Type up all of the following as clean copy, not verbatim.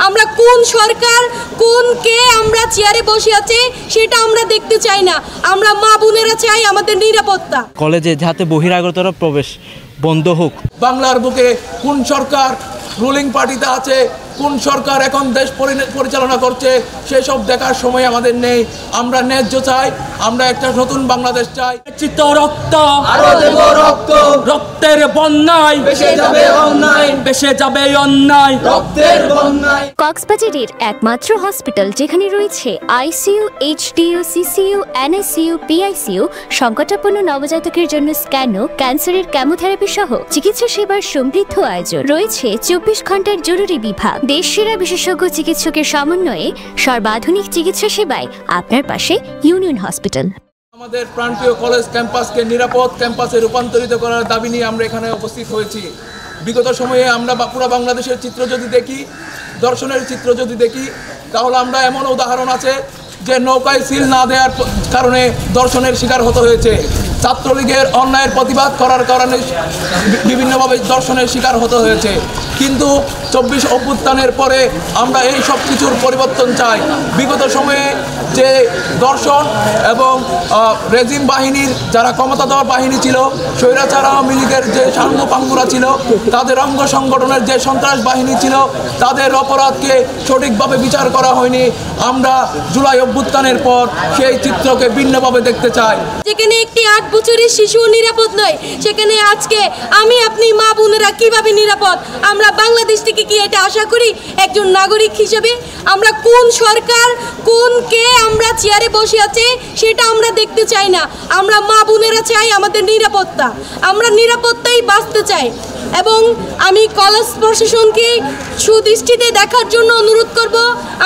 আমরা কোন সরকার কোন কে আমরা চেয়ারে বসে আছি সেটা আমরা দেখতে চাই না। আমরা মা বোনেরা চাই আমাদের নিরাপত্তা। কলেজে যাতে বহিরাগতরা প্রবেশ বন্ধ হোক। বাংলার বুকে কোন সরকার রুলিং পার্টিতে আছে, কোন সরকার এখন দেশ পরিচালনা করছে সেসব দেখার সময় আমাদের নেই। আমরা ন্যায্য চাই, আমরা একটা নতুন বাংলাদেশ চাই। চিত্ত রক্ত আরো দেব রক্ত, রক্তের বন্যায় বেশে যাবে অন্যায়, বেশে যাবে অন্যায়, রক্তের বন্যায়। কক্সবাজারের একমাত্র হসপিটাল যেখানে রয়েছে ICU, HDU, CCU, NICU, PICU, সংকটাপন্ন নবজাতকের জন্য স্ক্যানো, ক্যান্সারের কেমোথেরাপি সহ চিকিৎসা সেবার সমৃদ্ধ আয়োজন। রয়েছে 24 ঘন্টার জরুরি বিভাগ। দেশসেরা বিশেষজ্ঞ চিকিৎসকের সমন্বয়ে সর্বাধুনিক চিকিৎসা সেবায় আপনার পাশে ইউনিয়ন হসপিটাল। আমাদের প্রান্তীয় কলেজ ক্যাম্পাসকে নিরাপদ ক্যাম্পাসে রূপান্তরিত করার দাবি নিয়ে আমরা এখানে উপস্থিত হয়েছি। বিগত সময়ে আমরা পুরো বাংলাদেশের চিত্র যদি দেখি, দর্শনের চিত্র যদি দেখি, তাহলে আমরা এমন উদাহরণ আছে যে নৌকায় সিল না দেওয়ার কারণে দর্শনের শিকার হতে হয়েছে। ছাত্রলীগের অন্যায়ের প্রতিবাদ করার কারণে বিভিন্নভাবে দর্শনের শিকার হতে হয়েছে। কিন্তু 24 অভ্যুত্থানের পরে আমরা এই সব কিছুর পরিবর্তন চাই। বিগত সময়ে যে দর্শন এবং রেজিম বাহিনীর যারা ক্ষমতাধর বাহিনী ছিল, স্বৈরাচার আওয়ামী লীগের যে সাঙ্গপাঙ্গুরা ছিল, তাদের অঙ্গ সংগঠনের যে সন্ত্রাস বাহিনী ছিল, তাদের অপরাধকে সঠিকভাবে বিচার করা হয়নি। আমরা জুলাই অভ্যুত্থানের পর সেই চিত্রকে ভিন্নভাবে দেখতে চাই। যেখানে একটি 8 বছরের শিশু নিরাপদ নয়, সেখানে আজকে আমি আপনি মা বোনেরা কিভাবে নিরাপদ? আমরা বাংলাদেশ থেকে কি এটা আশা করি একজন নাগরিক হিসেবে? আমরা কোন সরকার কোন কে আমরা চেয়ারে বসে আছি সেটা আমরা দেখতে চাই না। আমরা মা বোনেরা চাই আমাদের নিরাপত্তা। আমরা নিরাপত্তাই বাঁচতে চাই। এবং আমি কলেজ প্রশাসনকে সুদৃষ্টিতে দেখার জন্য অনুরোধ করব,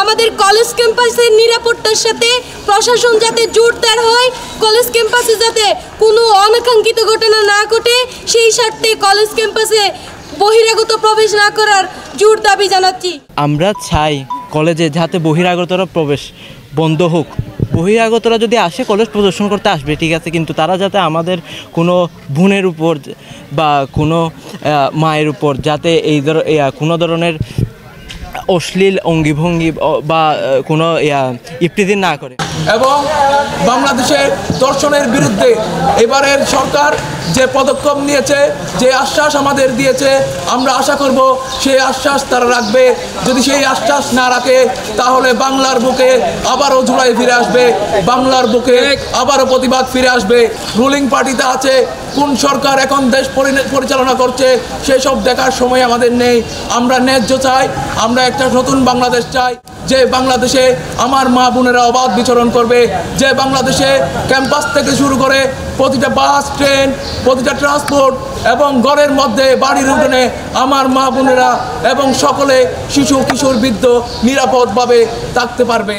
আমাদের কলেজ ক্যাম্পাসের নিরাপত্তার সাথে প্রশাসন যাতে জোরদার হয়, কলেজ ক্যাম্পাসে যাতে কোনো অনাকাঙ্ক্ষিত ঘটনা না ঘটে, সেই স্বার্থে কলেজ ক্যাম্পাসে বহিরাগত প্রবেশ না করার জোর দাবি জানাচ্ছি। আমরা চাই কলেজে যাতে বহিরাগতরা প্রবেশ বন্ধ হোক। বহিরাগতরা যদি আসে কলেজ প্রদর্শন করতে আসবে, ঠিক আছে, কিন্তু তারা যাতে আমাদের কোনো বোনের উপর বা কোনো মায়ের উপর যাতে কোনো ধরনের অশ্লীল অঙ্গিভঙ্গি বা কোনো ইফতিজির না করে। এবং বাংলাদেশের দর্শনের বিরুদ্ধে এবারের সরকার যে পদক্ষেপ নিয়েছে, যে আশ্বাস আমাদের দিয়েছে, আমরা আশা করব সেই আশ্বাস তারা রাখবে। যদি সেই আশ্বাস না রাখে তাহলে বাংলার বুকে আবারও জুলাই ফিরে আসবে, বাংলার বুকে আবারও প্রতিবাদ ফিরে আসবে। রুলিং পার্টিতে আছে, কোন সরকার এখন দেশ পরিচালনা করছে সেসব দেখার সময় আমাদের নেই। আমরা ন্যায্য চাই, আমরা একটা নতুন বাংলাদেশ চাই, যে বাংলাদেশে আমার মা বোনেরা অবাধ বিচরণ করবে, যে বাংলাদেশে ক্যাম্পাস থেকে শুরু করে প্রতিটা বাস, ট্রেন, প্রতিটা ট্রান্সপোর্ট এবং ঘরের মধ্যে বাড়ির উঠোনে আমার মা বোনেরা এবং সকলে শিশু কিশোর বৃদ্ধ নিরাপদভাবে থাকতে পারবে।